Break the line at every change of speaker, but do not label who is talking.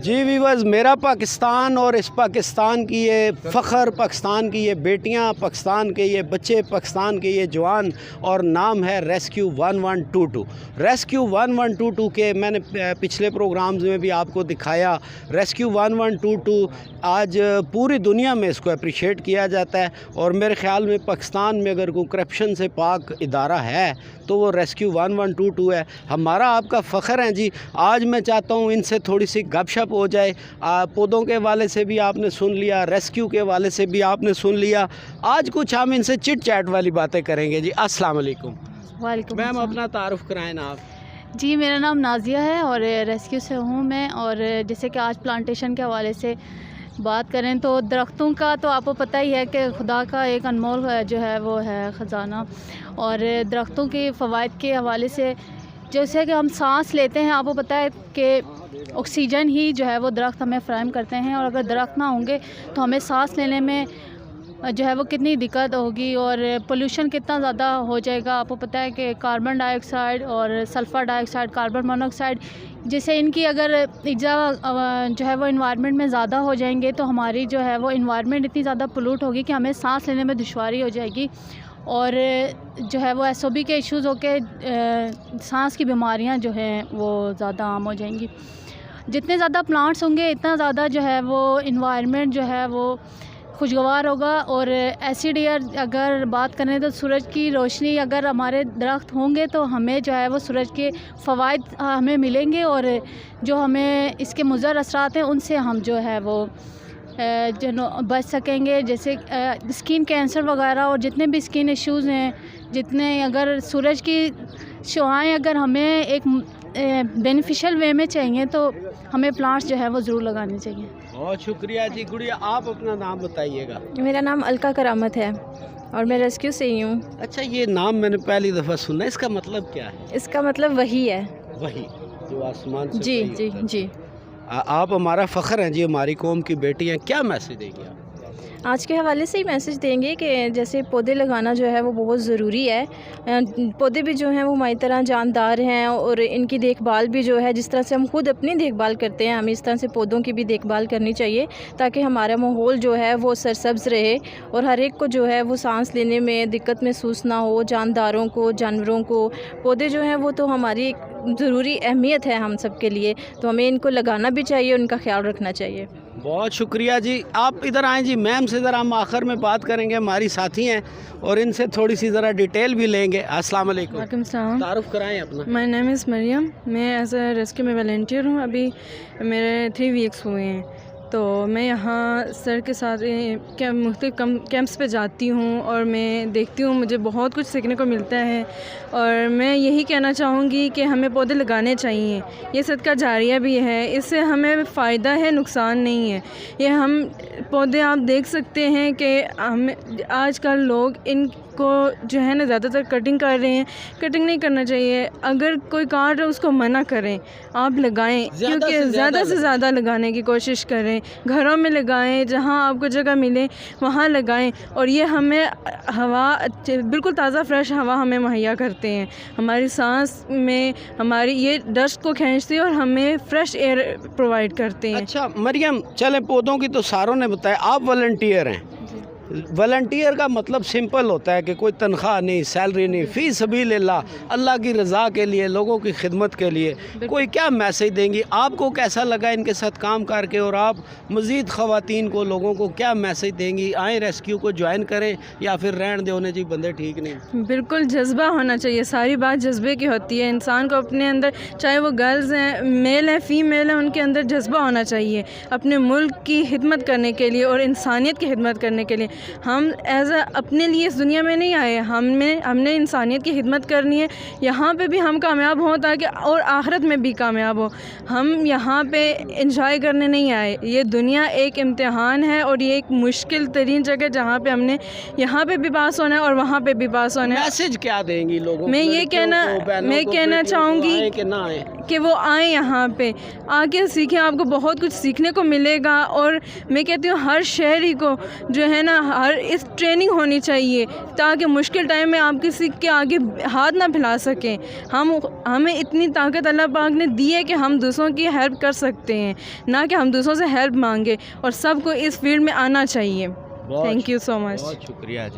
جی viewers, میرا پاکستان اور اس پاکستان کی یہ فخر، پاکستان کی یہ بیٹیاں، پاکستان کے یہ بچے، پاکستان کے یہ جوان، اور نام ہے ریسکیو 1122۔ ریسکیو 1122 کے میں نے پچھلے پروگرامز میں بھی آپ کو دکھایا۔ ریسکیو 1122 آج پوری دنیا میں اس کو اپریشیٹ کیا جاتا ہے، اور میرے خیال میں پاکستان میں اگر کوئی کرپشن سے پاک ادارہ ہے تو وہ ریسکیو 1122 ہے۔ ہمارا آپ کا فخر ہے جی۔ آج میں چاہتا ہوں ان سے تھوڑی سی گپ شپ ہو جائے۔ پودوں کے حوالے سے بھی آپ نے سن لیا، ریسکیو کے حوالے سے بھی آپ نے سن لیا۔ آج کچھ ہم ان سے چٹ چیٹ والی باتیں کریں گے جی۔ السلام علیکم۔
وعلیکم
میم
السلام۔
اپنا تعارف کرائیں نا آپ۔
جی میرا نام نازیہ ہے اور ریسکیو سے ہوں میں، اور جیسے کہ آج پلانٹیشن کے حوالے سے بات کریں تو درختوں کا تو آپ کو پتہ ہی ہے کہ خدا کا ایک انمول جو ہے وہ ہے خزانہ، اور درختوں کے فوائد کے حوالے سے جیسے کہ ہم سانس لیتے ہیں، آپ کو پتہ ہے کہ آکسیجن ہی جو ہے وہ درخت ہمیں فراہم کرتے ہیں، اور اگر درخت نہ ہوں گے تو ہمیں سانس لینے میں جو ہے وہ کتنی دقت ہوگی، اور پولوشن کتنا زیادہ ہو جائے گا۔ آپ کو پتہ ہے کہ کاربن ڈائی آکسائڈ اور سلفر ڈائی آکسائڈ، کاربن مونو آکسائڈ، جیسے ان کی اگر جو ہے وہ انوائرمنٹ میں زیادہ ہو جائیں گے تو ہماری جو ہے وہ انوائرمنٹ اتنی زیادہ پولوٹ ہوگی کہ ہمیں سانس لینے میں دشواری ہو جائے گی، اور جو ہے وہ SOB کے ایشوز ہو کے سانس کی بیماریاں جو ہیں وہ زیادہ عام ہو جائیں گی۔ جتنے زیادہ پلانٹس ہوں گے اتنا زیادہ جو ہے وہ انوائرمنٹ جو ہے وہ خوشگوار ہوگا، اور ایسڈ ایئر اگر بات کریں تو سورج کی روشنی، اگر ہمارے درخت ہوں گے تو ہمیں جو ہے وہ سورج کے فوائد ہمیں ملیں گے، اور جو ہمیں اس کے مضر اثرات ہیں ان سے ہم جو ہے وہ بچ سکیں گے، جیسے اسکن کینسر وغیرہ، اور جتنے بھی اسکن ایشوز ہیں، جتنے اگر سورج کی شعاعیں اگر ہمیں ایک بینیفیشل وے میں چاہیے تو ہمیں پلانٹس جو ہے وہ ضرور لگانے چاہیے۔
بہت شکریہ جی۔ گڑیا آپ اپنا نام بتائیے گا۔
میرا نام الکا کرامت ہے اور میں ریسکیو سے ہی ہوں۔
اچھا، یہ نام میں نے پہلی دفعہ سنا، اس کا مطلب کیا ہے؟
اس کا مطلب وہی ہے،
وہی جو آسمان سے
جی
وحی
جی
ہوتا ہے۔
جی۔
آپ ہمارا فخر ہیں جی، ہماری قوم کی بیٹی ہیں۔ کیا میسج دیں گے آپ؟
آج کے حوالے سے ہی میسج دیں گے کہ جیسے پودے لگانا جو ہے وہ بہت ضروری ہے۔ پودے بھی جو ہیں وہ ہماری طرح جاندار ہیں، اور ان کی دیکھ بھال بھی جو ہے جس طرح سے ہم خود اپنی دیکھ بھال کرتے ہیں، ہمیں اس طرح سے پودوں کی بھی دیکھ بھال کرنی چاہیے، تاکہ ہمارا ماحول جو ہے وہ سرسبز رہے، اور ہر ایک کو جو ہے وہ سانس لینے میں دقت محسوس نہ ہو، جانداروں کو، جانوروں کو۔ پودے جو ہیں وہ تو ہماری ایک ضروری اہمیت ہے ہم سب کے لیے، تو ہمیں ان کو لگانا بھی چاہیے، ان کا خیال رکھنا چاہیے۔
بہت شکریہ جی۔ آپ ادھر آئیں جی، میم سے ذرا ہم آخر میں بات کریں گے، ہماری ساتھی ہیں اور ان سے تھوڑی سی ذرا ڈیٹیل بھی لیں گے۔ السلام علیکم۔
وعلیکم السلام۔
تعارف کرائیں اپنا۔
مائی نیم از مریم، میں ایز اے ریسکیو میں والنٹیئر ہوں۔ ابھی میرے 3 ویکس ہوئے ہیں، تو میں یہاں سر کے ساتھ مختلف کیمپس پہ جاتی ہوں، اور میں دیکھتی ہوں، مجھے بہت کچھ سیکھنے کو ملتا ہے، اور میں یہی کہنا چاہوں گی کہ ہمیں پودے لگانے چاہیے۔ یہ صدقہ جاریہ بھی ہے، اس سے ہمیں فائدہ ہے، نقصان نہیں ہے۔ یہ ہم پودے آپ دیکھ سکتے ہیں کہ آج کل لوگ ان کو جو ہے نا زیادہ تر کٹنگ کر رہے ہیں۔ کٹنگ نہیں کرنا چاہیے، اگر کوئی کاٹ رہا ہے اس کو منع کریں، آپ لگائیں، کیونکہ زیادہ سے زیادہ لگانے کی کوشش کریں، گھروں میں لگائیں، جہاں آپ کو جگہ ملے وہاں لگائیں، اور یہ ہمیں ہوا، بالکل تازہ فریش ہوا ہمیں مہیا کرتے ہیں، ہماری سانس میں ہماری یہ ڈسٹ کو کھینچتے ہیں اور ہمیں فریش ایئر پرووائڈ کرتے ہیں۔
اچھا مریم، چلیں پودوں کی تو ساروں نے بتایا، آپ والنٹیئر ہیں۔ والنٹیئر کا مطلب سمپل ہوتا ہے کہ کوئی تنخواہ نہیں، سیلری نہیں، فی سبیل اللہ، اللہ کی رضا کے لیے، لوگوں کی خدمت کے لیے۔ کوئی کیا میسیج دیں گی؟ آپ کو کیسا لگا ان کے ساتھ کام کر کے، اور آپ مزید خواتین کو، لوگوں کو کیا میسیج دیں گی؟ آئیں ریسکیو کو جوائن کریں، یا پھر رہن دے ہونے جی بندے ٹھیک نہیں؟
بالکل جذبہ ہونا چاہیے، ساری بات جذبے کی ہوتی ہے۔ انسان کو اپنے اندر، چاہے وہ گرلز ہیں، میل ہیں، فیمیل ہیں، ان کے اندر جذبہ ہونا چاہیے اپنے ملک کی خدمت کرنے کے لیے اور انسانیت کی خدمت کرنے کے لیے۔ ہم اپنے لیے اس دنیا میں نہیں آئے، ہم نے انسانیت کی خدمت کرنی ہے، یہاں پہ بھی ہم کامیاب ہوں تاکہ اور آخرت میں بھی کامیاب ہو۔ ہم یہاں پہ انجوائے کرنے نہیں آئے، یہ دنیا ایک امتحان ہے، اور یہ ایک مشکل ترین جگہ جہاں پہ ہم نے یہاں پہ بھی پاس ہونا ہے اور وہاں پہ بھی پاس ہونا ہے۔
میسیج کیا دیں گی لوگوں کو؟
میں یہ کہنا چاہوں گی کہ وہ آئیں یہاں پہ آ کے سیکھیں. آپ کو بہت کچھ سیکھنے کو ملے گا. اور میں کہتی ہوں ہر شہری کو جو ہے نا اس ٹریننگ ہونی چاہیے تاکہ مشکل ٹائم میں آپ کسی کے آگے ہاتھ نہ پھیلا سکیں. ہمیں اتنی طاقت اللہ پاک نے دی ہے کہ ہم دوسروں کی ہیلپ کر سکتے ہیں, نہ کہ ہم دوسروں سے ہیلپ مانگیں. اور سب کو اس فیلڈ میں آنا چاہیے. تھینک یو سو مچ.
بہت شکریہ جی.